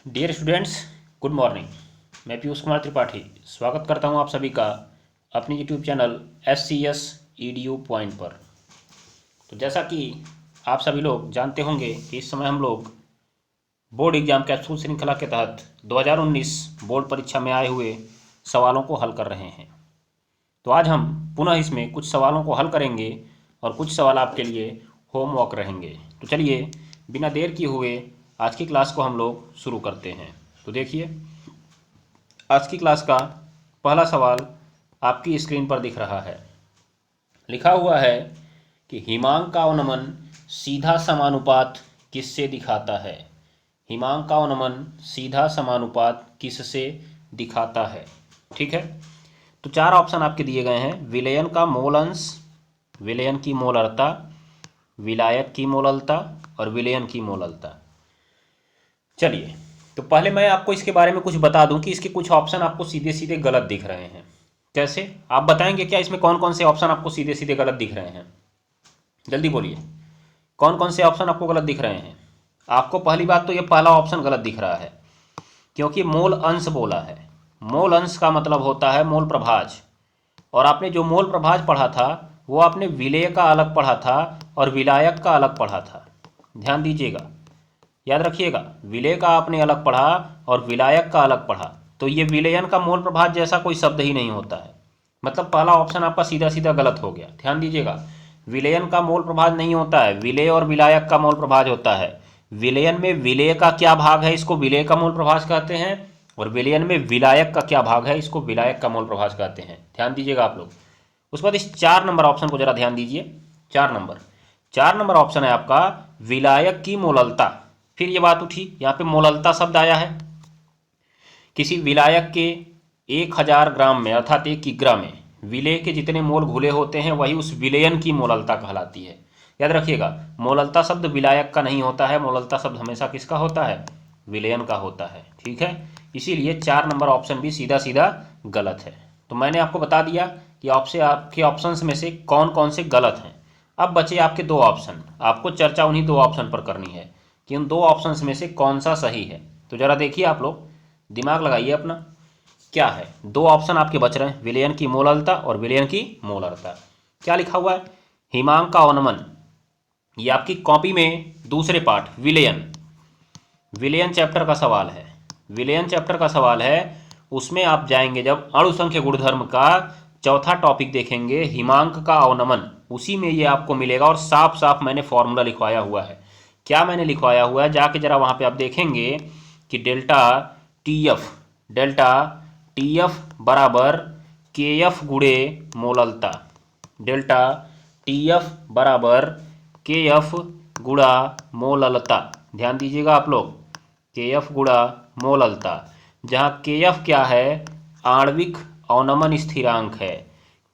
Dear students, good morning. मैं पीयूष कुमार त्रिपाठी स्वागत करता हूं आप सभी का अपनी YouTube channel SCS EDU point पर। तो जैसा कि आप सभी लोग जानते होंगे कि इस समय हम लोग बोर्ड एग्जाम कैप्सूल श्रृंखला के तहत 2019 बोर्ड परीक्षा में आए हुए सवालों को हल कर रहे हैं। तो आज हम पुनः इसमें कुछ सवालों को हल करेंगे और कुछ सवाल आपके लिए होमवर्क रहेंगे। तो चलिए बिना देर किए हुए आज की क्लास को हम लोग शुरू करते हैं। तो देखिए, आज की क्लास का पहला सवाल आपकी स्क्रीन पर दिख रहा है। लिखा हुआ है कि हिमांक का अवनमन सीधा समानुपात किससे दिखाता है। हिमांक का अवनमन सीधा समानुपात किससे दिखाता है। ठीक है, तो चार ऑप्शन आपके दिए गए हैं। विलयन का मोल अंश, विलयन की मोलरता, विलायक की मोललता और विलयन की मोललता। चलिए, तो पहले मैं आपको इसके बारे में कुछ बता दूं कि इसके कुछ ऑप्शन आपको सीधे सीधे गलत दिख रहे हैं। कैसे, आप बताएंगे क्या इसमें कौन कौन से ऑप्शन आपको सीधे सीधे गलत दिख रहे हैं? जल्दी बोलिए, कौन कौन से ऑप्शन आपको गलत दिख रहे हैं? आपको पहली बात तो ये पहला ऑप्शन गलत दिख रहा है, क्योंकि मोल अंश बोला है। मोल अंश का मतलब होता है मोल प्रभाज, और आपने जो मोल प्रभाज पढ़ा था वो आपने विलेय का अलग पढ़ा था और विलायक का अलग पढ़ा था। ध्यान दीजिएगा, याद रखिएगा, विलेय का आपने अलग पढ़ा और विलायक का अलग पढ़ा। तो ये विलयन का मोल प्रभाज जैसा कोई शब्द ही नहीं होता है। मतलब पहला ऑप्शन आपका सीधा सीधा गलत हो गया। ध्यान दीजिएगा, विलयन का मोल प्रभाज नहीं होता है, विलेय और विलायक का मोल प्रभाज होता है। विलयन में विलेय का क्या भाग है, इसको विलेय का मूल प्रभाज कहते हैं, और विलयन में विलायक का क्या भाग है, इसको विलायक का मूल प्रभाज कहते हैं। ध्यान दीजिएगा आप लोग। उसके बाद इस 4 नंबर ऑप्शन को जरा ध्यान दीजिए। 4 नंबर ऑप्शन है आपका विलायक की मोललता। फिर ये बात उठी, यहाँ पे मोललता शब्द आया है। किसी विलायक के 1000 ग्राम में अर्थात 1 किग्रा में विलेय के जितने मोल घुले होते हैं वही उस विलयन की मोललता कहलाती है। याद रखिएगा, मोललता शब्द विलायक का नहीं होता है, मोललता शब्द हमेशा किसका होता है? विलयन का होता है। ठीक है, इसीलिए 4 नंबर ऑप्शन भी सीधा सीधा गलत है। तो मैंने आपको बता दिया कि आपके ऑप्शंस में से कौन कौन से गलत हैं। अब बचे आपके 2 ऑप्शन। आपको चर्चा उन्हीं 2 ऑप्शन पर करनी है कि उन 2 ऑप्शंस में से कौन सा सही है। तो जरा देखिए, आप लोग दिमाग लगाइए अपना। क्या है, 2 ऑप्शन आपके बच रहे हैं, विलयन की मोललता और विलयन की मोलरता। क्या लिखा हुआ है? हिमांक का अवनमन। ये आपकी कॉपी में दूसरे पाठ विलयन चैप्टर का सवाल है। विलयन चैप्टर का सवाल है, उसमें आप जाएंगे जब अणु संख्य गुणधर्म का चौथा टॉपिक देखेंगे, हिमांक का अवनमन, उसी में ये आपको मिलेगा। और साफ साफ मैंने फॉर्मूला लिखवाया हुआ है। क्या मैंने लिखवाया हुआ है, जाके जरा वहाँ पे आप देखेंगे कि डेल्टा टी एफ बराबर के एफ गुणे मोललता। डेल्टा टी एफ बराबर के एफ गुणा मोललता। ध्यान दीजिएगा आप लोग, के एफ गुणा मोललता, जहाँ के एफ क्या है? आणविक अवनमन स्थिरांक है।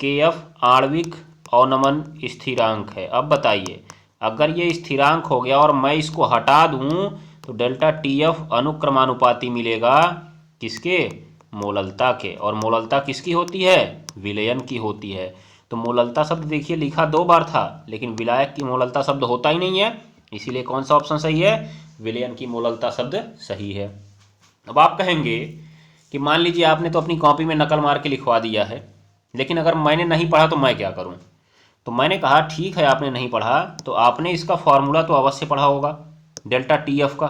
के एफ आणविक अवनमन स्थिरांक है। अब बताइए, अगर ये स्थिरांक हो गया और मैं इसको हटा दूं तो डेल्टा टी एफ अनुक्रमानुपाती मिलेगा किसके? मोललता के। और मोललता किसकी होती है? विलयन की होती है। तो मोललता शब्द देखिए लिखा 2 बार था, लेकिन विलायक की मोललता शब्द होता ही नहीं है, इसीलिए कौन सा ऑप्शन सही है? विलयन की मोललता शब्द सही है। अब आप कहेंगे कि मान लीजिए आपने तो अपनी कॉपी में नकल मार के लिखवा दिया है, लेकिन अगर मैंने नहीं पढ़ा तो मैं क्या करूं? तो मैंने कहा ठीक है, आपने नहीं पढ़ा तो आपने इसका फॉर्मूला तो अवश्य पढ़ा होगा। डेल्टा टी एफ का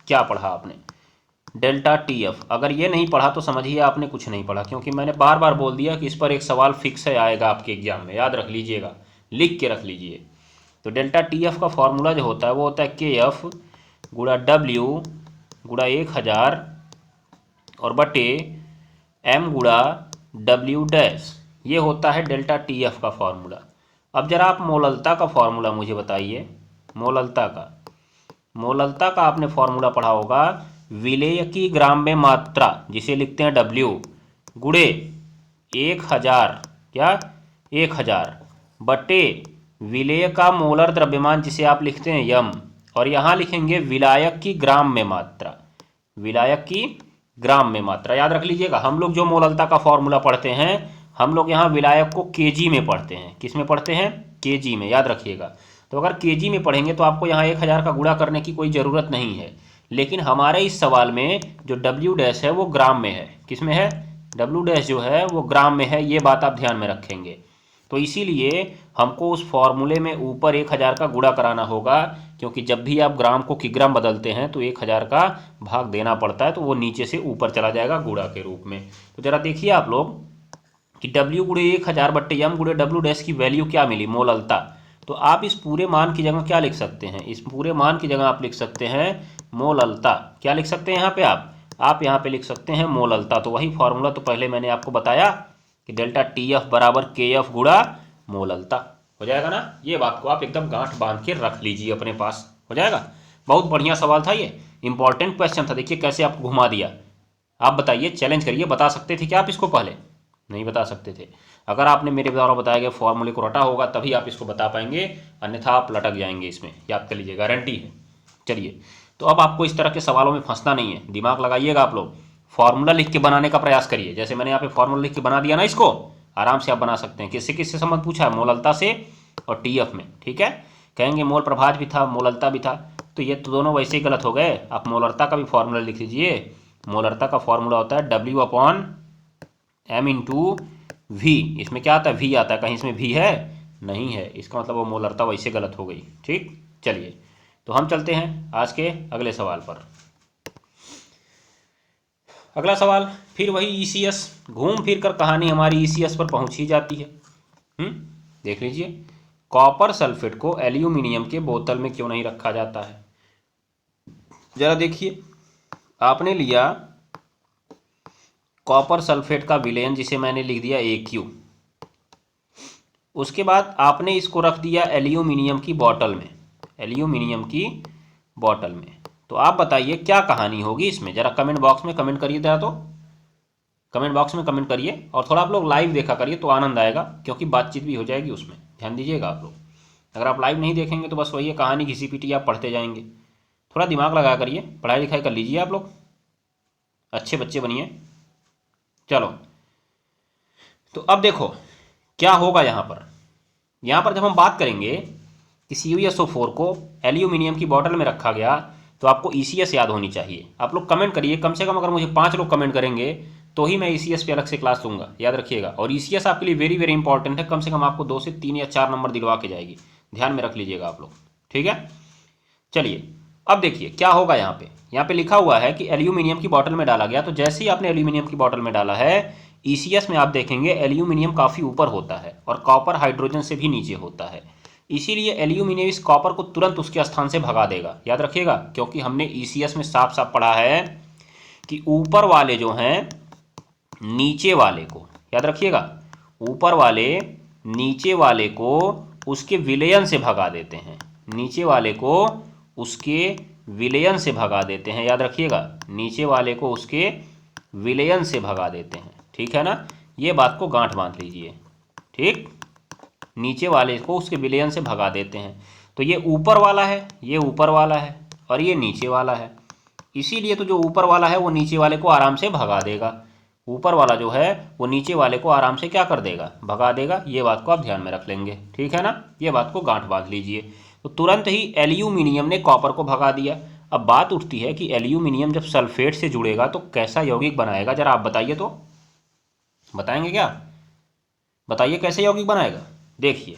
क्या पढ़ा आपने? Delta T F. अगर ये नहीं पढ़ा तो समझिए आपने कुछ नहीं पढ़ा, क्योंकि मैंने बार बार बोल दिया कि इस पर एक सवाल फिक्स है, आएगा आपके एग्जाम में। याद रख लीजिएगा, लिख के रख लीजिए। तो डेल्टा टी एफ का फॉर्मूला जो होता है वो होता है के एफ गुणा डब्ल्यू गुणा 1000 और बटे एम गुणा डब्ल्यू डैश। ये होता है डेल्टा टी एफ का फॉर्मूला। अब जरा आप मोललता का फॉर्मूला मुझे बताइए। मोललता का आपने फॉर्मूला पढ़ा होगा, विलेय की ग्राम में मात्रा, जिसे लिखते हैं डब्ल्यू, गुणे 1000, क्या 1000 बटे विलेय का मोलर द्रव्यमान, जिसे आप लिखते हैं यम, और यहाँ लिखेंगे विलायक की ग्राम में मात्रा। विलायक की ग्राम में मात्रा याद रख लीजिएगा। हम लोग जो मोललता का फॉर्मूला पढ़ते हैं, हम लोग यहाँ विलायक को केजी में पढ़ते हैं। किस में पढ़ते हैं? केजी में, याद रखिएगा। तो अगर केजी में पढ़ेंगे तो आपको यहाँ 1000 का गुणा करने की कोई ज़रूरत नहीं है, लेकिन हमारे इस सवाल में जो डब्ल्यू डैश है वो ग्राम में है। किस में है? डब्ल्यू डैश जो है वो ग्राम में है, ये बात आप ध्यान में रखेंगे। तो इसीलिए हमको उस फॉर्मूले में ऊपर 1000 का गुणा कराना होगा, क्योंकि जब भी आप ग्राम को किग्राम बदलते हैं तो 1000 का भाग देना पड़ता है, तो वो नीचे से ऊपर चला जाएगा गुणा के रूप में। तो ज़रा देखिए आप लोग कि W गुणे 1000 बट्टे M गुणे डब्ल्यू डैश की वैल्यू क्या मिली, मोललता। तो आप इस पूरे मान की जगह क्या लिख सकते हैं? इस पूरे मान की जगह आप लिख सकते हैं मोललता। क्या लिख सकते हैं यहाँ पे आप यहाँ पे लिख सकते हैं मोललता। तो वही फॉर्मूला तो पहले मैंने आपको बताया कि डेल्टा TF बराबर KF गुणा मोललता। हो जाएगा ना? ये बात को आप एकदम गांठ बांध के रख लीजिए अपने पास, हो जाएगा। बहुत बढ़िया सवाल था, ये इंपॉर्टेंट क्वेश्चन था। देखिए कैसे आपको घुमा दिया। आप बताइए, चैलेंज करिए, बता सकते थे क्या आप इसको? पहले नहीं बता सकते थे। अगर आपने मेरे द्वारा बताए गए फॉर्मूले को रटा होगा तभी आप इसको बता पाएंगे, अन्यथा आप लटक जाएंगे इसमें, याद कर लीजिए, गारंटी है। चलिए, तो अब आपको इस तरह के सवालों में फंसना नहीं है, दिमाग लगाइएगा आप लोग। फॉर्मूला लिख के बनाने का प्रयास करिए, जैसे मैंने यहाँ पे फॉर्मूला लिख के बना दिया ना, इसको आराम से आप बना सकते हैं। किससे किससे संबंध पूछा है? मोललता से और TF में, ठीक है। कहेंगे मोल प्रभाज भी था, मोललता भी था, तो ये तो दोनों वैसे ही गलत हो गए। आप मोलरता का भी फॉर्मूला लिख लीजिए। मोलरता का फॉर्मूला होता है W/M इंटू V। इसमें क्या आता है? V आता है। कहीं इसमें V है? नहीं है। इसका मतलब वो मोलरता वैसे गलत हो गई। ठीक, चलिए तो हम चलते हैं आज के अगले सवाल पर। अगला सवाल फिर वही ECS, घूम फिर कर कहानी हमारी ECS पर पहुंच ही जाती है। देख लीजिए, कॉपर सल्फेट को एल्यूमिनियम के बोतल में क्यों नहीं रखा जाता है? जरा देखिए, आपने लिया कॉपर सल्फेट का विलयन, जिसे मैंने लिख दिया AQ। उसके बाद आपने इसको रख दिया एल्यूमिनियम की बॉटल में, एल्यूमिनियम की बॉटल में। तो आप बताइए क्या कहानी होगी इसमें? जरा कमेंट बॉक्स में कमेंट करिए, जरा तो कमेंट बॉक्स में कमेंट करिए। और थोड़ा आप लोग लाइव देखा करिए तो आनंद आएगा, क्योंकि बातचीत भी हो जाएगी उसमें। ध्यान दीजिएगा आप लोग। अगर आप लाइव नहीं देखेंगे तो बस वही है, कहानी घिसी पीटी आप पढ़ते जाएंगे। थोड़ा दिमाग लगा करिए, पढ़ाई लिखाई कर लीजिए आप लोग, अच्छे बच्चे बनिए। चलो, तो अब देखो क्या होगा यहाँ पर। यहाँ पर जब हम बात करेंगे कि CuSO4 को एल्यूमिनियम की बॉटल में रखा गया, तो आपको ECS याद होनी चाहिए। आप लोग कमेंट करिए, कम से कम अगर मुझे 5 लोग कमेंट करेंगे तो ही मैं ECS पे अलग से क्लास लूँगा, याद रखिएगा। और ECS आपके लिए वेरी वेरी इंपॉर्टेंट है, कम से कम आपको 2 से 3 या 4 नंबर दिलवा के जाएगी। ध्यान में रख लीजिएगा आप लोग, ठीक है। चलिए, अब देखिए क्या होगा। यहाँ पे लिखा हुआ है कि एल्यूमिनियम की बॉटल में डाला गया। तो जैसे ही आपने एल्यूमिनियम की बॉटल में डाला है, ECS में आप देखेंगे एल्यूमिनियम काफ़ी ऊपर होता है और कॉपर हाइड्रोजन से भी नीचे होता है। इसीलिए एल्यूमिनियम इस कॉपर को तुरंत उसके स्थान से भगा देगा, याद रखिएगा। क्योंकि हमने ECS में साफ साफ पढ़ा है कि ऊपर वाले जो हैं नीचे वाले को, याद रखिएगा, ऊपर वाले नीचे वाले को उसके विलयन से भगा देते हैं, नीचे वाले को उसके विलयन से भगा देते हैं, याद रखिएगा। नीचे वाले को उसके विलयन से भगा देते हैं, ठीक है ना। ये बात को गांठ बांध लीजिए, ठीक। नीचे वाले को उसके विलयन से भगा देते हैं। तो ये ऊपर वाला है, ये ऊपर वाला है, और ये नीचे वाला है। इसीलिए तो जो ऊपर वाला है वो नीचे वाले को आराम से भगा देगा। ऊपर वाला जो है वो नीचे वाले को आराम से क्या कर देगा? भगा देगा। ये बात को आप ध्यान में रख लेंगे, ठीक है ना। ये बात को गांठ बांध लीजिए। तो तुरंत ही एल्यूमिनियम ने कॉपर को भगा दिया। अब बात उठती है कि एल्यूमिनियम जब सल्फेट से जुड़ेगा तो कैसा यौगिक बनाएगा? जरा आप बताइए तो, बताएंगे क्या? बताइए कैसे यौगिक बनाएगा। देखिए,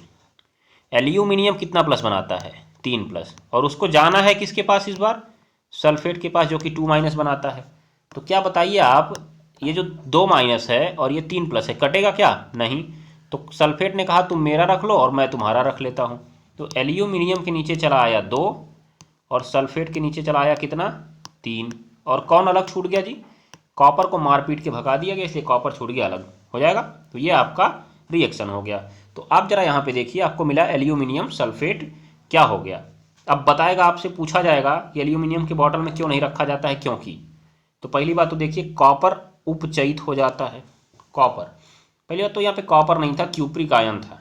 एल्यूमिनियम कितना प्लस बनाता है? 3 प्लस, और उसको जाना है किसके पास इस बार? सल्फेट के पास, जो कि 2 माइनस बनाता है। तो क्या बताइए आप, ये जो 2 माइनस है और ये 3 प्लस है, कटेगा क्या? नहीं। तो सल्फेट ने कहा तुम मेरा रख लो और मैं तुम्हारा रख लेता हूँ। तो एल्यूमिनियम के नीचे चला आया 2 और सल्फेट के नीचे चला आया कितना? 3। और कौन अलग छूट गया जी? कॉपर को मार पीट के भगा दिया गया, इसलिए कॉपर छूट गया अलग, हो जाएगा। तो ये आपका रिएक्शन हो गया। तो आप जरा यहाँ पे देखिए, आपको मिला एल्यूमिनियम सल्फेट, क्या हो गया? अब बताएगा, आपसे पूछा जाएगा कि एल्यूमिनियम की बॉटल में क्यों नहीं रखा जाता है, क्योंकि। तो पहली बात तो देखिए, कॉपर उपचयित हो जाता है। कॉपर, पहली बात तो यहाँ पे कॉपर नहीं था, क्यूप्रिक आयन था।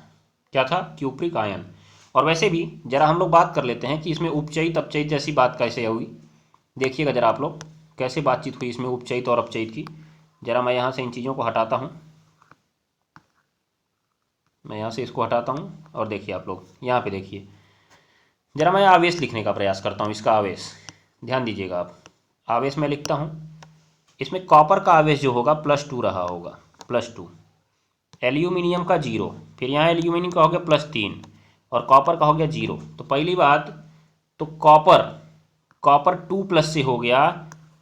क्या था? Cupric ion. और वैसे भी जरा हम लोग बात कर लेते हैं कि इसमें उपचयित अपचयित जैसी बात कैसे हुई। देखिएगा जरा आप लोग, कैसे बातचीत हुई इसमें उपचयित और अपचयित की। जरा मैं यहाँ से इन चीज़ों को हटाता हूँ, मैं यहाँ से इसको हटाता हूँ। और देखिए आप लोग यहाँ पे देखिए, जरा मैं आवेश लिखने का प्रयास करता हूँ, इसका आवेश ध्यान दीजिएगा आप। आवेश मैं लिखता हूँ, इसमें कॉपर का आवेश जो होगा +2 रहा होगा, +2। एल्यूमिनियम का 0, फिर यहाँ एल्यूमिनियम का हो गया +3 और कॉपर का हो गया 0। तो पहली बात तो कॉपर 2+ से हो गया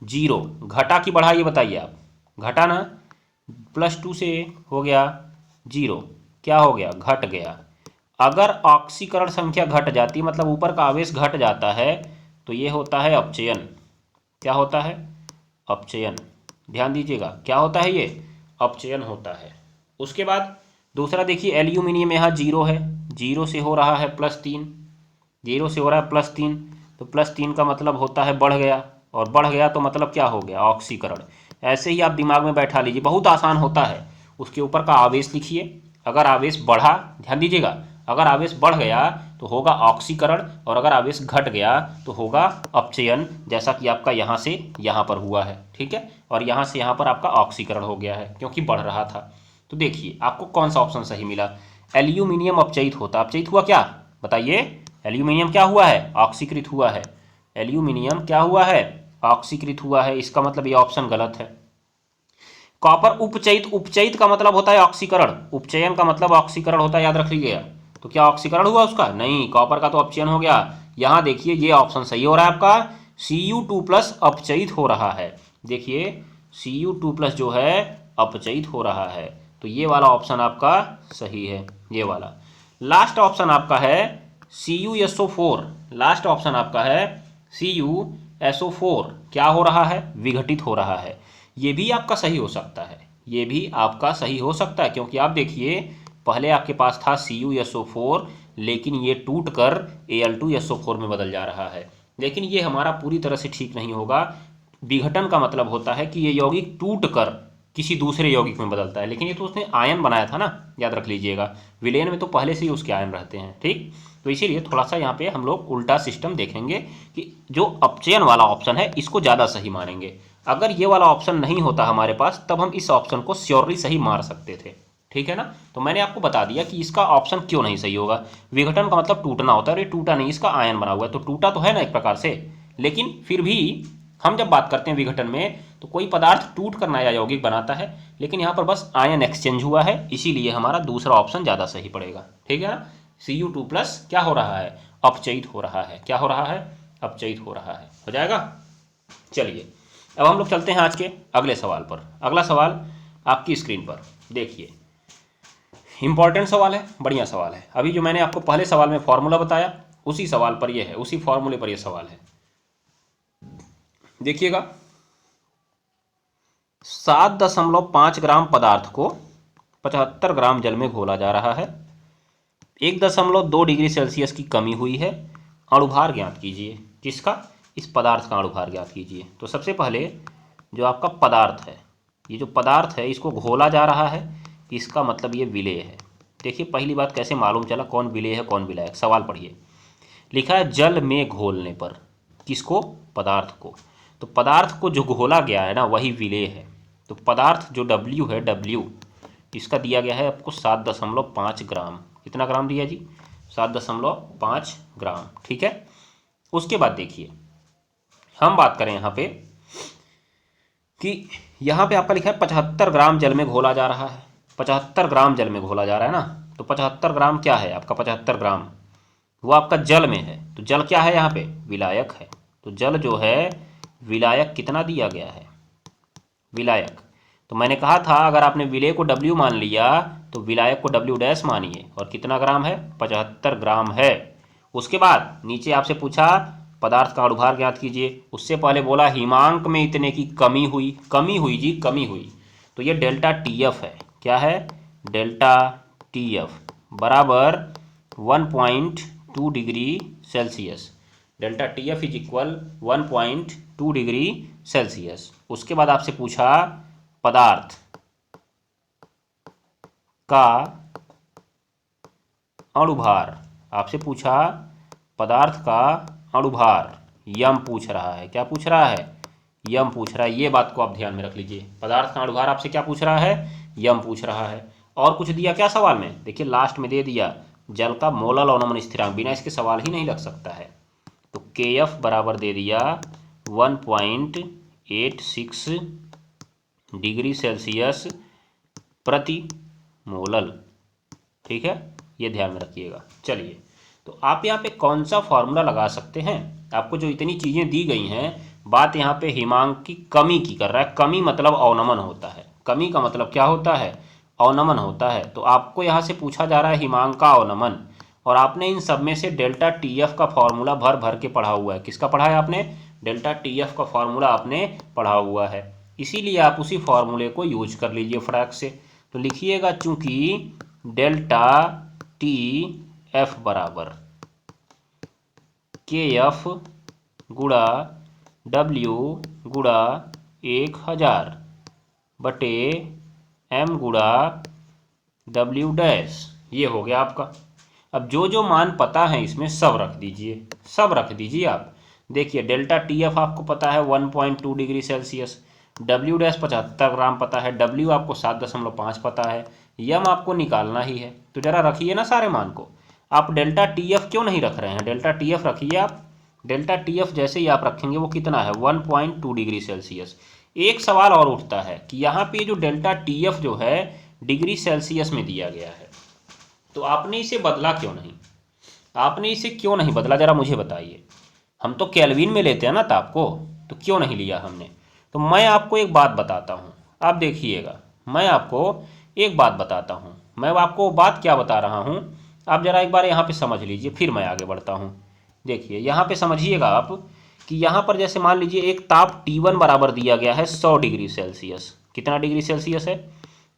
0, घटा कि बढ़ा ये बताइए आप, घटा ना, +2 से हो गया 0, क्या हो गया, घट गया। अगर ऑक्सीकरण संख्या घट जाती, मतलब ऊपर का आवेश घट जाता है, तो ये होता है अपचयन। क्या होता है, अपचयन। ध्यान दीजिएगा, क्या होता है ये, अपचयन होता है। उसके बाद दूसरा देखिए, एल्यूमिनियम यहाँ 0 है, 0 से हो रहा है +3, 0 से हो रहा है +3, तो +3 का मतलब होता है बढ़ गया, और बढ़ गया तो मतलब क्या हो गया, ऑक्सीकरण। ऐसे ही आप दिमाग में बैठा लीजिए, बहुत आसान होता है। उसके ऊपर का आवेश लिखिए, अगर आवेश बढ़ा, ध्यान दीजिएगा, अगर आवेश बढ़ गया तो होगा ऑक्सीकरण, और अगर आवेश घट गया तो होगा अपचयन, जैसा कि आपका यहाँ से यहाँ पर हुआ है, ठीक है। और यहाँ से यहाँ पर आपका ऑक्सीकरण हो गया है, क्योंकि बढ़ रहा था। तो देखिए आपको कौन सा ऑप्शन सही मिला, एल्यूमिनियम अपचयित होता, अपचयित हुआ क्या, बताइए। एल्यूमिनियम क्या हुआ है, ऑक्सीकृत हुआ है। एल्यूमिनियम क्या हुआ है, ऑक्सीकृत हुआ है, इसका मतलब ये ऑप्शन गलत है। कॉपर उपचयित, उपचयित का मतलब होता है ऑक्सीकरण, उपचयन का मतलब ऑक्सीकरण होता है, याद रख लीजिएगा। तो क्या ऑक्सीकरण हुआ उसका, नहीं, कॉपर का तो अपचयन हो गया। यहाँ देखिए ये ऑप्शन सही हो रहा है आपका, Cu2+ अपचयित हो रहा है। देखिए Cu2+ जो है अपचयित हो रहा है, तो ये वाला ऑप्शन आपका सही है, ये वाला। लास्ट ऑप्शन आपका है CuSO4, लास्ट ऑप्शन आपका है CuSO4, क्या हो रहा है, विघटित हो रहा है। ये भी आपका सही हो सकता है, ये भी आपका सही हो सकता है, क्योंकि आप देखिए पहले आपके पास था CuSO4, लेकिन ये टूट कर Al2SO4 में बदल जा रहा है। लेकिन ये हमारा पूरी तरह से ठीक नहीं होगा। विघटन का मतलब होता है कि ये यौगिक टूट कर किसी दूसरे यौगिक में बदलता है, लेकिन ये तो उसने आयन बनाया था ना, याद रख लीजिएगा। विलयन में तो पहले से ही उसके आयन रहते हैं, ठीक। तो इसीलिए थोड़ा सा यहाँ पे हम लोग उल्टा सिस्टम देखेंगे कि जो अपचयन वाला ऑप्शन है इसको ज़्यादा सही मानेंगे। अगर ये वाला ऑप्शन नहीं होता हमारे पास, तब हम इस ऑप्शन को श्योरली सही मार सकते थे, ठीक है ना। तो मैंने आपको बता दिया कि इसका ऑप्शन क्यों नहीं सही होगा। विघटन का मतलब टूटना होता है, अरे टूटा नहीं, इसका आयन बना हुआ है, तो टूटा तो है ना एक प्रकार से, लेकिन फिर भी हम जब बात करते हैं विघटन में, तो कोई पदार्थ टूट कर नया यौगिक बनाता है, लेकिन यहाँ पर बस आयन एक्सचेंज हुआ है, इसीलिए हमारा दूसरा ऑप्शन ज़्यादा सही पड़ेगा, ठीक है ना। Cu2+ क्या हो रहा है, अपचयित हो रहा है, क्या हो रहा है, अपचयित हो रहा है, हो जाएगा। चलिए अब हम लोग चलते हैं आज के अगले सवाल पर। अगला सवाल आपकी स्क्रीन पर देखिए, इंपॉर्टेंट सवाल है, बढ़िया सवाल है। अभी जो मैंने आपको पहले सवाल में फॉर्मूला बताया, उसी सवाल पर यह है, उसी फॉर्मूले पर यह सवाल है। देखिएगा, 7.5 ग्राम पदार्थ को 75 ग्राम जल में घोला जा रहा है। 1.2 डिग्री सेल्सियस की कमी हुई है। अणुभार ज्ञात कीजिए। किसका, इस पदार्थ का अणुभार ज्ञात कीजिए। तो सबसे पहले जो आपका पदार्थ है, ये जो पदार्थ है इसको घोला जा रहा है, इसका मतलब ये विलेय है। देखिए पहली बात कैसे मालूम चला कौन विलेय है कौन विलायक, सवाल पढ़िए। लिखा है जल में घोलने पर, किसको, पदार्थ को। तो पदार्थ को जो घोला गया है ना वही विलेय है। तो पदार्थ जो W है, W इसका दिया गया है आपको 7.5 ग्राम। कितना ग्राम दिया जी, 7.5 ग्राम, ठीक है। उसके बाद देखिए हम बात करें यहाँ पे कि यहाँ पे आपका लिखा है 75 ग्राम जल में घोला जा रहा है। 75 ग्राम जल में घोला जा रहा है ना, तो 75 ग्राम क्या है आपका, 75 ग्राम वो आपका जल में है। तो जल क्या है यहाँ पे, विलायक है। तो जल जो है विलायक कितना दिया गया है, विलायक। तो मैंने कहा था अगर आपने विलेय को W मान लिया तो विलायक को W' मानिए, और कितना ग्राम है, 75 ग्राम है। उसके बाद नीचे आपसे पूछा पदार्थ का अणुभार ज्ञात कीजिए। उससे पहले बोला हिमांक में इतने की कमी हुई, कमी हुई जी, कमी हुई। तो ये डेल्टा TF है, क्या है, डेल्टा TF बराबर 1.2 degree Celsius. Delta TF is equal 1.2 degree Celsius. उसके बाद आपसे पूछा पदार्थ का अणुभार, आपसे पूछा पदार्थ का अणुभार, यम पूछ रहा है, क्या पूछ रहा है, यम पूछ रहा है। ये बात को आप ध्यान में रख लीजिए, पदार्थ का अणुभार आपसे क्या पूछ रहा है, यम पूछ रहा है। और कुछ दिया क्या सवाल में, देखिए लास्ट में दे दिया जल का मोलल अवनमन स्थिरांक, बिना इसके सवाल ही नहीं लग सकता है। तो KF बराबर दे दिया 1.2 86 डिग्री सेल्सियस प्रति मोल। ठीक है, ये ध्यान में रखिएगा। चलिए, तो आप यहाँ पे कौन सा फॉर्मूला लगा सकते हैं? आपको जो इतनी चीज़ें दी गई हैं, बात यहाँ पे हिमांक की कमी की कर रहा है। कमी मतलब अवनमन होता है। कमी का मतलब क्या होता है? अवनमन होता है। तो आपको यहाँ से पूछा जा रहा है हिमांक का अवनमन, और आपने इन सब में से डेल्टा टी एफ का फॉर्मूला भर भर के पढ़ा हुआ है। किसका पढ़ा है आपने? डेल्टा टी एफ का फॉर्मूला आपने पढ़ा हुआ है, इसीलिए आप उसी फॉर्मूले को यूज कर लीजिए फटाक से। तो लिखिएगा, चूंकि डेल्टा टी एफ बराबर के एफ गुड़ा डब्ल्यू गुड़ा 1000 बटे एम गुड़ा डब्ल्यू डैश, ये हो गया आपका। अब जो जो मान पता है इसमें सब रख दीजिए, सब रख दीजिए आप। देखिए, डेल्टा टी एफ आपको पता है 1.2 डिग्री सेल्सियस, डब्ल्यू डैश 75 ग्राम पता है, डब्ल्यू आपको 7.5 पता है, यम आपको निकालना ही है। तो जरा रखिए ना सारे मान को। आप डेल्टा टी एफ क्यों नहीं रख रहे हैं? डेल्टा टी एफ रखिए आप। डेल्टा टी एफ जैसे ही आप रखेंगे वो कितना है? 1.2 डिग्री सेल्सियस। एक सवाल और उठता है कि यहाँ पे जो डेल्टा टी एफ जो है डिग्री सेल्सियस में दिया गया है, तो आपने इसे बदला क्यों नहीं? आपने इसे क्यों नहीं बदला, जरा मुझे बताइए। हम तो केल्विन में लेते हैं ना ताप को, तो क्यों नहीं लिया हमने? तो मैं आपको एक बात बताता हूँ, आप देखिएगा। मैं आपको एक बात बताता हूँ। मैं आपको बात क्या बता रहा हूँ, आप जरा एक बार यहाँ पे समझ लीजिए, फिर मैं आगे बढ़ता हूँ। देखिए, यहाँ पे समझिएगा आप कि यहाँ पर जैसे मान लीजिए एक ताप T1 बराबर दिया गया है 100 डिग्री सेल्सियस। कितना डिग्री सेल्सियस है?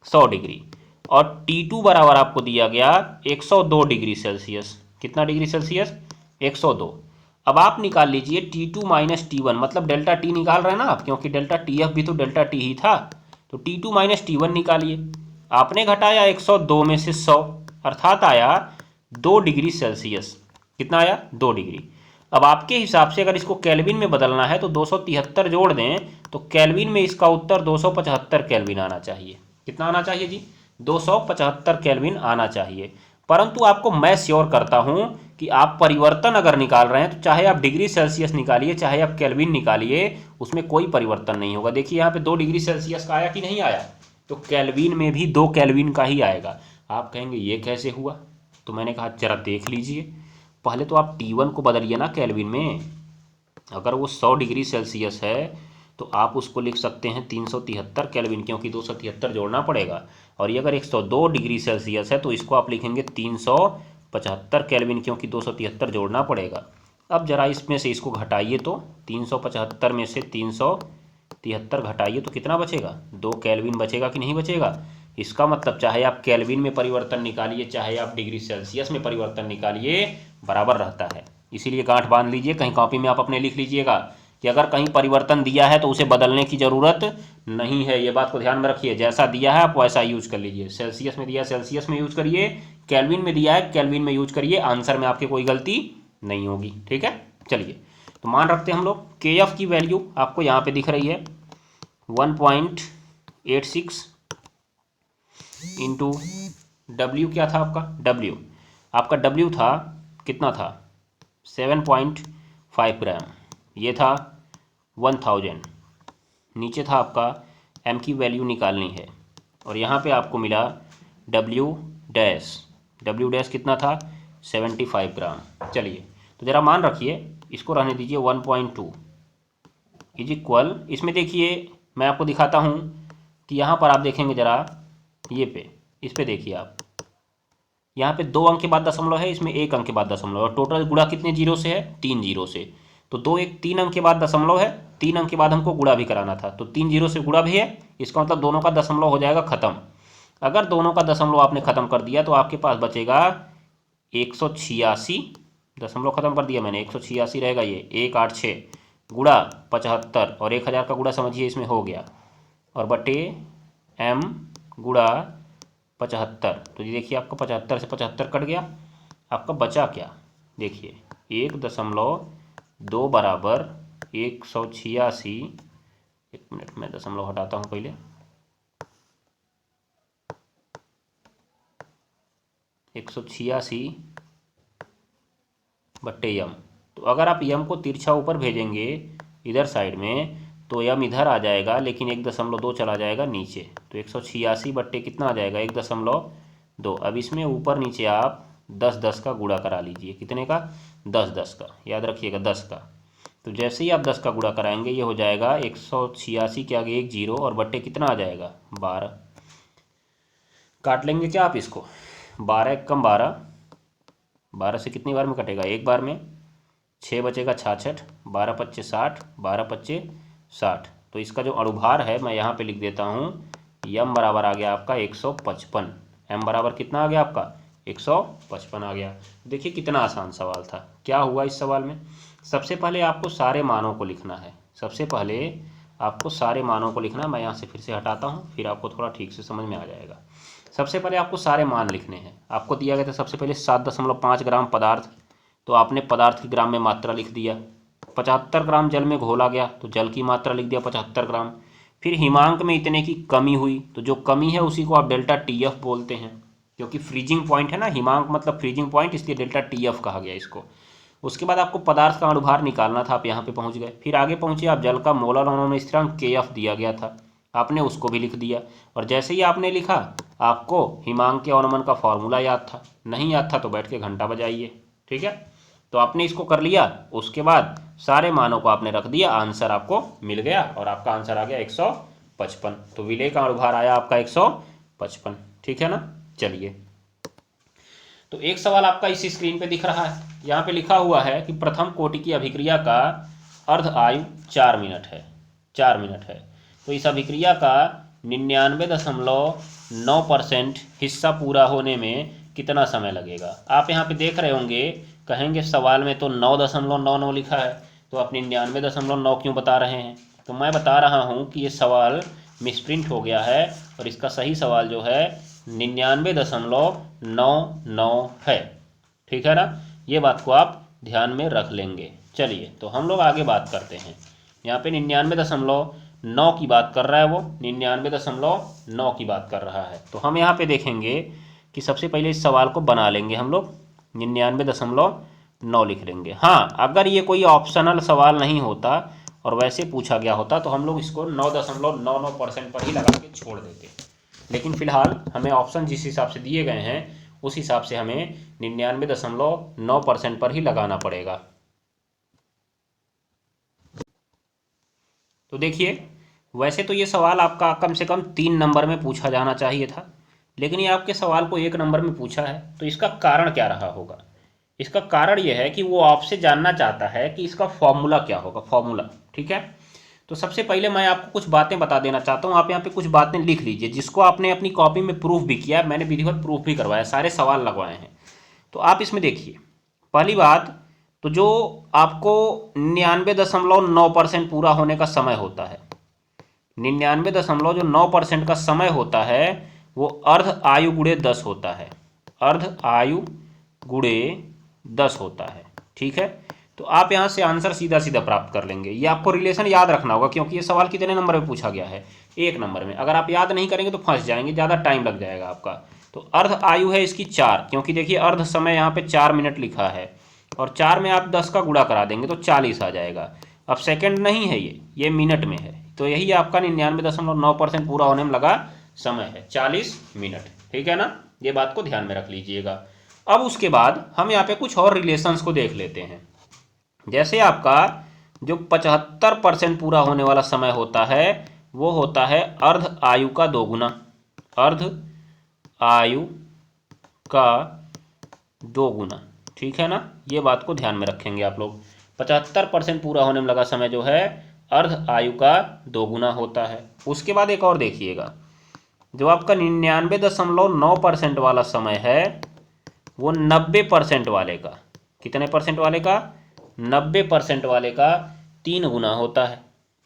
100 डिग्री। और T2 बराबर आपको दिया गया 102 डिग्री सेल्सियस। कितना डिग्री सेल्सियस? 102। अब आप निकाल लीजिए T2 माइनस T1, मतलब डेल्टा टी निकाल रहे हैं ना आप, क्योंकि डेल्टा टी एफ भी तो डेल्टा टी ही था। तो T2 माइनस T1 निकालिए। आपने घटाया 102 में से 100, अर्थात आया 2 डिग्री सेल्सियस। कितना आया? 2 डिग्री। अब आपके हिसाब से अगर इसको केल्विन में बदलना है तो 273 जोड़ दें, तो केल्विन में इसका उत्तर 275 केल्विन आना चाहिए। कितना आना चाहिए जी? 275 केल्विन आना चाहिए। परंतु आपको मैं श्योर करता हूं कि आप परिवर्तन अगर निकाल रहे हैं तो चाहे आप डिग्री सेल्सियस निकालिए चाहे आप केल्विन निकालिए, उसमें कोई परिवर्तन नहीं होगा। देखिए यहाँ पे 2 डिग्री सेल्सियस का आया कि नहीं आया? तो केल्विन में भी 2 केल्विन का ही आएगा। आप कहेंगे ये कैसे हुआ? तो मैंने कहा जरा देख लीजिए। पहले तो आप T1 को बदलिए ना केल्विन में। अगर वो 100 डिग्री सेल्सियस है तो आप उसको लिख सकते हैं 373 केल्विन, क्योंकि 273 जोड़ना पड़ेगा। और ये अगर 102 डिग्री सेल्सियस है तो इसको आप लिखेंगे 375 केल्विन, क्योंकि 273 जोड़ना पड़ेगा। अब जरा इसमें से इसको घटाइए, तो 375 में से 373 घटाइए तो कितना बचेगा? 2 केल्विन बचेगा कि नहीं बचेगा? इसका मतलब चाहे आप केल्विन में परिवर्तन निकालिए चाहे आप डिग्री सेल्सियस में परिवर्तन निकालिए, बराबर रहता है। इसीलिए गांठ बांध लीजिए, कहीं कॉपी में आप अपने लिख लीजिएगा कि अगर कहीं परिवर्तन दिया है तो उसे बदलने की ज़रूरत नहीं है। ये बात को ध्यान में रखिए, जैसा दिया है आप वैसा यूज कर लीजिए। सेल्सियस में दिया है सेल्सियस में यूज करिए, केल्विन में दिया है केल्विन में यूज करिए, आंसर में आपके कोई गलती नहीं होगी। ठीक है, चलिए तो मान रखते हैं हम लोग के एफ की वैल्यू आपको यहाँ पे दिख रही है 1.86 इंटू डब्ल्यू। क्या था आपका? डब्ल्यू आपका डब्ल्यू था, कितना था? 7.5 ग्राम। ये था 1000। नीचे था आपका एम की वैल्यू निकालनी है, और यहाँ पे आपको मिला डब्ल्यू डैश। डब्ल्यू डैश कितना था? 75 ग्राम। चलिए तो ज़रा मान रखिए, इसको रहने दीजिए 1.2 इज इक्वल। इसमें देखिए मैं आपको दिखाता हूँ कि यहाँ पर आप देखेंगे ज़रा, ये पे इस पे देखिए आप, यहाँ पे 2 अंक के बाद दशमलव है, इसमें 1 अंक के बाद दशमलव, और टोटल गुणा कितने जीरो से है? 3 जीरो से। तो 3 अंक के बाद दशमलव है, 3 अंक के बाद हमको गुणा भी कराना था, तो 3 जीरो से गुणा भी है। इसका मतलब दोनों का दशमलव हो जाएगा ख़त्म। अगर दोनों का दशमलव आपने ख़त्म कर दिया तो आपके पास बचेगा 186। दशमलव ख़त्म कर दिया मैंने, 186 रहेगा ये, 186 गुणा 75, और 1000 का गुणा समझिए इसमें हो गया, और बटे एम गुणा 75। तो ये देखिए आपका 75 से 75 कट गया, आपका बचा क्या? देखिए 1.2 बराबर 186। एक मिनट में दशमलव हटाता हूँ पहले। 186 बट्टे यम। तो अगर आप यम को तिरछा ऊपर भेजेंगे इधर साइड में तो यम इधर आ जाएगा, लेकिन 1.2 चला जाएगा नीचे, तो 186 बट्टे कितना आ जाएगा 1.2। अब इसमें ऊपर नीचे आप 10-10 का गुणा करा लीजिए। कितने का? 10-10 का, याद रखिएगा 10 का। तो जैसे ही आप 10 का गुणा कराएंगे ये हो जाएगा 186 के आगे 1 0 और बट्टे कितना आ जाएगा 12। काट लेंगे क्या आप इसको? 12 कम 12, 12 से कितनी बार में कटेगा? एक बार में। 6 बचेगा 66, 12 पच्चे 60, 12 पच्चे 60। तो इसका जो अणुभार है मैं यहाँ पे लिख देता हूँ, यम बराबर आ गया आपका 155। एम बराबर कितना आ गया आपका? 155 आ गया। देखिए कितना आसान सवाल था। क्या हुआ इस सवाल में? सबसे पहले आपको सारे मानों को लिखना है। सबसे पहले आपको सारे मानों को लिखना है। मैं यहाँ से फिर से हटाता हूँ, फिर आपको थोड़ा ठीक से समझ में आ जाएगा। सबसे पहले आपको सारे मान लिखने हैं। आपको दिया गया था सबसे पहले 7.5 ग्राम पदार्थ, तो आपने पदार्थ की ग्राम में मात्रा लिख दिया। 75 ग्राम जल में घोला गया, तो जल की मात्रा लिख दिया 75 ग्राम। फिर हिमांक में इतने की कमी हुई, तो जो कमी है उसी को आप डेल्टा TF बोलते हैं, क्योंकि फ्रीजिंग पॉइंट है ना, हिमांक मतलब फ्रीजिंग पॉइंट, इसलिए डेल्टा TF कहा गया इसको। उसके बाद आपको पदार्थ का अणुभार निकालना था, आप यहाँ पे पहुँच गए। फिर आगे पहुँचे आप, जल का मोलर अणुओं स्थिरांक KF दिया गया था, आपने उसको भी लिख दिया। और जैसे ही आपने लिखा, आपको हिमांक के अवनमन का फॉर्मूला याद था। नहीं याद था तो बैठ के घंटा बजाइए, ठीक है। तो आपने इसको कर लिया, उसके बाद सारे मानों को आपने रख दिया, आंसर आपको मिल गया और आपका आंसर आ गया 155। तो विलेय का अणुभार आया आपका 155, ठीक है ना। चलिए, तो एक सवाल आपका इसी स्क्रीन पे दिख रहा है। यहाँ पे लिखा हुआ है कि प्रथम कोटि की अभिक्रिया का अर्ध आयु 4 मिनट है। 4 मिनट है, तो इस अभिक्रिया का 99.9% हिस्सा पूरा होने में कितना समय लगेगा? आप यहाँ पे देख रहे होंगे, कहेंगे सवाल में तो 9.99 लिखा है, तो आप 99.9 क्यों बता रहे हैं? तो मैं बता रहा हूँ कि ये सवाल मिसप्रिंट हो गया है और इसका सही सवाल जो है 99.99 है, ठीक है ना। ये बात को आप ध्यान में रख लेंगे। चलिए, तो हम लोग आगे बात करते हैं। यहाँ पे 99.9 की बात कर रहा है, वो 99.9 की बात कर रहा है। तो हम यहाँ पे देखेंगे कि सबसे पहले इस सवाल को बना लेंगे हम लोग, 99.9 लिख लेंगे। हाँ, अगर ये कोई ऑप्शनल सवाल नहीं होता और वैसे पूछा गया होता तो हम लोग इसको 9.99% पर ही लगा के छोड़ देते, लेकिन फिलहाल हमें ऑप्शन जिस हिसाब से दिए गए हैं उस हिसाब से हमें 99.9% पर ही लगाना पड़ेगा। तो देखिए, वैसे तो ये सवाल आपका कम से कम 3 नंबर में पूछा जाना चाहिए था, लेकिन ये आपके सवाल को 1 नंबर में पूछा है। तो इसका कारण क्या रहा होगा? इसका कारण ये है कि वो आपसे जानना चाहता है कि इसका फॉर्मूला क्या होगा, फॉर्मूला, ठीक है। तो सबसे पहले मैं आपको कुछ बातें बता देना चाहता हूँ। आप यहाँ पे कुछ बातें लिख लीजिए, जिसको आपने अपनी कॉपी में प्रूफ भी किया, मैंने विधिवत प्रूफ भी करवाया, सारे सवाल लगवाए हैं। तो आप इसमें देखिए, पहली बात तो जो आपको 99.9% पूरा होने का समय होता है, 99.9% का समय होता है, वो अर्ध आयु गुणे 10 होता है। अर्ध आयु गुणे 10 होता है, ठीक है। तो आप यहाँ से आंसर सीधा सीधा प्राप्त कर लेंगे। ये आपको रिलेशन याद रखना होगा, क्योंकि ये सवाल कितने नंबर में पूछा गया है? 1 नंबर में। अगर आप याद नहीं करेंगे तो फंस जाएंगे, ज़्यादा टाइम लग जाएगा आपका। तो अर्ध आयु है इसकी 4, क्योंकि देखिए अर्ध समय यहाँ पे 4 मिनट लिखा है, और 4 में आप 10 का गुणा करा देंगे तो 40 आ जाएगा। अब सेकेंड नहीं है, ये मिनट में है। तो यही आपका 99.9% पूरा होने में लगा समय है, 40 मिनट, ठीक है ना। ये बात को ध्यान में रख लीजिएगा। अब उसके बाद हम यहाँ पे कुछ और रिलेशंस को देख लेते हैं। जैसे आपका जो 75% पूरा होने वाला समय होता है, वो होता है अर्ध आयु का 2 गुना। अर्ध आयु का 2 गुना, ठीक है ना। ये बात को ध्यान में रखेंगे आप लोग। 75% पूरा होने में लगा समय जो है अर्ध आयु का 2 गुना होता है। उसके बाद एक और देखिएगा, जो आपका 99.9% वाला समय है, वो 90% वाले का, कितने परसेंट वाले का? 90% वाले का 3 गुना होता है।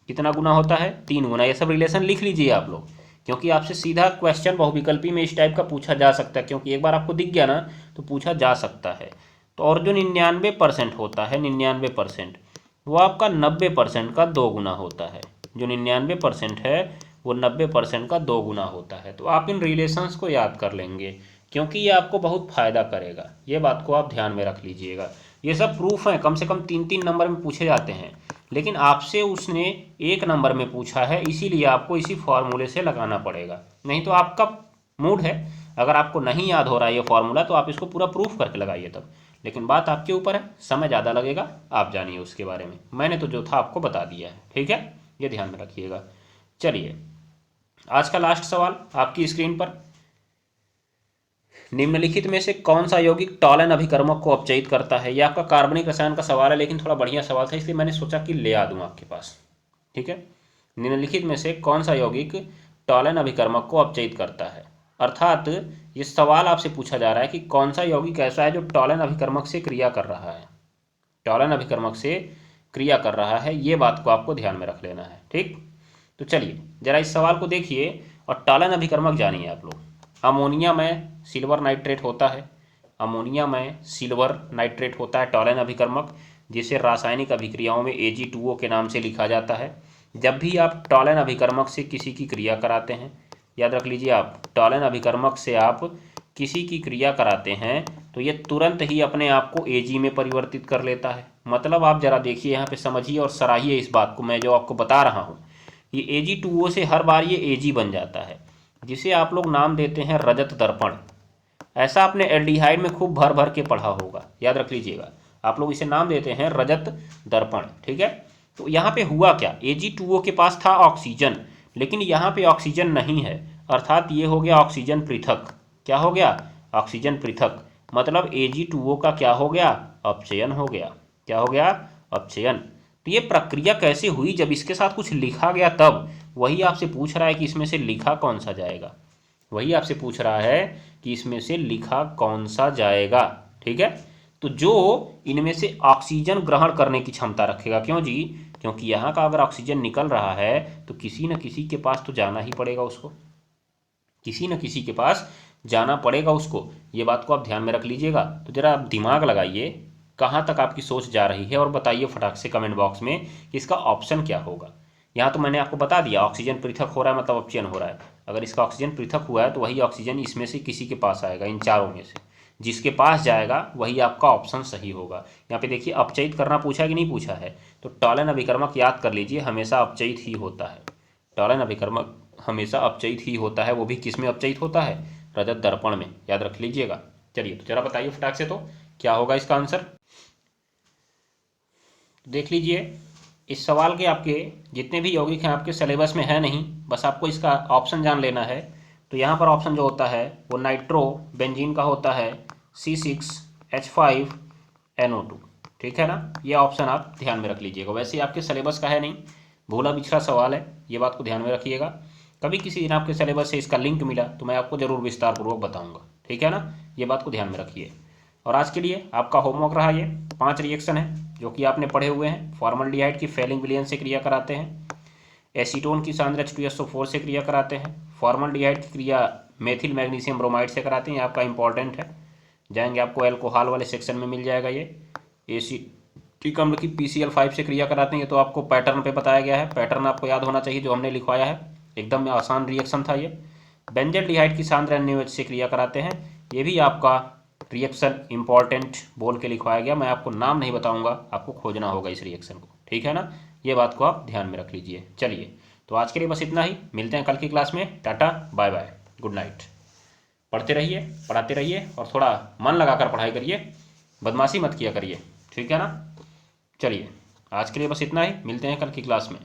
कितना गुना होता है? 3 गुना। ये सब रिलेशन लिख लीजिए आप लोग, क्योंकि आपसे सीधा क्वेश्चन बहुविकल्पी में इस टाइप का पूछा जा सकता है, क्योंकि एक बार आपको दिख गया ना तो पूछा जा सकता है। तो और जो 99% होता है, 99%, वो आपका 90% का 2 गुना होता है। जो 99% है वो 90% का 2 गुना होता है। तो आप इन रिलेशंस को याद कर लेंगे, क्योंकि ये आपको बहुत फ़ायदा करेगा। ये बात को आप ध्यान में रख लीजिएगा। ये सब प्रूफ हैं, कम से कम 3-3 नंबर में पूछे जाते हैं। लेकिन आपसे उसने 1 नंबर में पूछा है, इसीलिए आपको इसी फॉर्मूले से लगाना पड़ेगा। नहीं तो आपका मूड है, अगर आपको नहीं याद हो रहा है ये फॉर्मूला तो आप इसको पूरा प्रूफ करके लगाइए तब। लेकिन बात आपके ऊपर है, समय ज़्यादा लगेगा, आप जानिए उसके बारे में। मैंने तो जो था आपको बता दिया है, ठीक है, ये ध्यान में रखिएगा। चलिए, आज का लास्ट सवाल आपकी स्क्रीन पर। निम्नलिखित में से कौन सा यौगिक टॉलन अभिकर्मक को अपचयित करता है? ये आपका कार्बनिक रसायन का सवाल है, लेकिन थोड़ा बढ़िया सवाल था, इसलिए मैंने सोचा कि ले आ दूं आपके पास, ठीक है। निम्नलिखित में से कौन सा यौगिक टॉलन अभिकर्मक को अपचयित करता है? अर्थात ये सवाल आपसे पूछा जा रहा है कि कौन सा यौगिक ऐसा है जो टॉलन अभिकर्मक से क्रिया कर रहा है, टॉलन अभिकर्मक से क्रिया कर रहा है, ये बात को आपको ध्यान में रख लेना है, ठीक। तो चलिए जरा इस सवाल को देखिए और टॉलन अभिकर्मक जानिए आप लोग। अमोनिया में सिल्वर नाइट्रेट होता है, अमोनिया में सिल्वर नाइट्रेट होता है टॉलन अभिकर्मक, जिसे रासायनिक अभिक्रियाओं में Ag2O के नाम से लिखा जाता है। जब भी आप टॉलन अभिकर्मक से किसी की क्रिया कराते हैं, याद रख लीजिए, आप टॉलन अभिकर्मक से आप किसी की क्रिया कराते हैं तो ये तुरंत ही अपने आप को Ag में परिवर्तित कर लेता है। मतलब आप जरा देखिए, यहाँ पे समझिए और सराहिए इस बात को, मैं जो आपको बता रहा हूँ, ये Ag2O से हर बार ये Ag बन जाता है, जिसे आप लोग नाम देते हैं रजत दर्पण। ऐसा आपने एल्डिहाइड में खूब भर भर के पढ़ा होगा, याद रख लीजिएगा, आप लोग इसे नाम देते हैं रजत दर्पण, ठीक है। तो यहाँ पे हुआ क्या, Ag2O के पास था ऑक्सीजन, लेकिन यहाँ पे ऑक्सीजन नहीं है, अर्थात ये हो गया ऑक्सीजन पृथक। क्या हो गया? ऑक्सीजन पृथक। मतलब Ag2O का क्या हो गया? अपचयन हो गया। क्या हो गया? अपचयन। तो ये प्रक्रिया कैसे हुई? जब इसके साथ कुछ लिखा गया तब। वही आपसे पूछ रहा है कि इसमें से लिखा कौन सा जाएगा, वही आपसे पूछ रहा है कि इसमें से लिखा कौन सा जाएगा, ठीक है। तो जो इनमें से ऑक्सीजन ग्रहण करने की क्षमता रखेगा, क्यों जी? क्योंकि यहाँ का अगर ऑक्सीजन निकल रहा है तो किसी न किसी के पास तो जाना ही पड़ेगा उसको, किसी न किसी के पास जाना पड़ेगा उसको। ये बात को आप ध्यान में रख लीजिएगा। तो जरा आप दिमाग लगाइए, कहाँ तक आपकी सोच जा रही है, और बताइए फटाक से कमेंट बॉक्स में कि इसका ऑप्शन क्या होगा। यहाँ तो मैंने आपको बता दिया, ऑक्सीजन पृथक हो रहा है मतलब अपचयन हो रहा है। अगर इसका ऑक्सीजन पृथक हुआ है तो वही ऑक्सीजन इसमें से किसी के पास आएगा, इन चारों में से जिसके पास जाएगा वही आपका ऑप्शन सही होगा। यहाँ पे देखिए अपचयित करना पूछा है कि नहीं पूछा है, तो टॉलन अभिकर्मक याद कर लीजिए हमेशा अपचयित ही होता है। टॉलन अभिकर्मक हमेशा अपचयित ही होता है, वो भी किस में अपचयित होता है? रजत दर्पण में, याद रख लीजिएगा। चलिए तो जरा बताइए फटाक से, तो क्या होगा इसका आंसर? देख लीजिए, इस सवाल के आपके जितने भी यौगिक हैं आपके सिलेबस में है नहीं, बस आपको इसका ऑप्शन जान लेना है। तो यहाँ पर ऑप्शन जो होता है वो नाइट्रो बेंजीन का होता है C6H5NO2, ठीक है ना। ये ऑप्शन आप ध्यान में रख लीजिएगा। वैसे आपके सिलेबस का है नहीं, भूला बिछड़ा सवाल है, ये बात को ध्यान में रखिएगा। कभी किसी दिन आपके सिलेबस से इसका लिंक मिला तो मैं आपको ज़रूर विस्तारपूर्वक बताऊँगा, ठीक है ना। ये बात को ध्यान में रखिए। और आज के लिए आपका होमवर्क रहा ये 5 रिएक्शन है जो कि आपने पढ़े हुए हैं। फॉर्मल्डिहाइड की फेलिंग विलयन से क्रिया कराते हैं, एसीटोन की सांद्र H2SO4 से क्रिया कराते हैं, फॉर्मल्डिहाइड की क्रिया मेथिल मैग्नीशियम ब्रोमाइड से कराते हैं। ये आपका इंपॉर्टेंट है, जाएंगे आपको एल्कोहल वाले सेक्शन में मिल जाएगा। ये एसिटिक अम्ल की PCl5 से क्रिया कराते हैं, ये तो आपको पैटर्न पे बताया गया है, पैटर्न आपको याद होना चाहिए जो हमने लिखवाया है, एकदम आसान रिएक्शन था ये। बेंजल्डिहाइड की सांद्र NaOH से क्रिया कराते हैं, ये भी आपका रिएक्शन इंपॉर्टेंट बोल के लिखवाया गया। मैं आपको नाम नहीं बताऊंगा, आपको खोजना होगा इस रिएक्शन को, ठीक है ना। ये बात को आप ध्यान में रख लीजिए। चलिए तो आज के लिए बस इतना ही, मिलते हैं कल की क्लास में। Tata bye bye, good night. पढ़ते रहिए, पढ़ाते रहिए और थोड़ा मन लगाकर पढ़ाई करिए, बदमाशी मत किया करिए, ठीक है ना। चलिए आज के लिए बस इतना ही, मिलते हैं कल की क्लास में।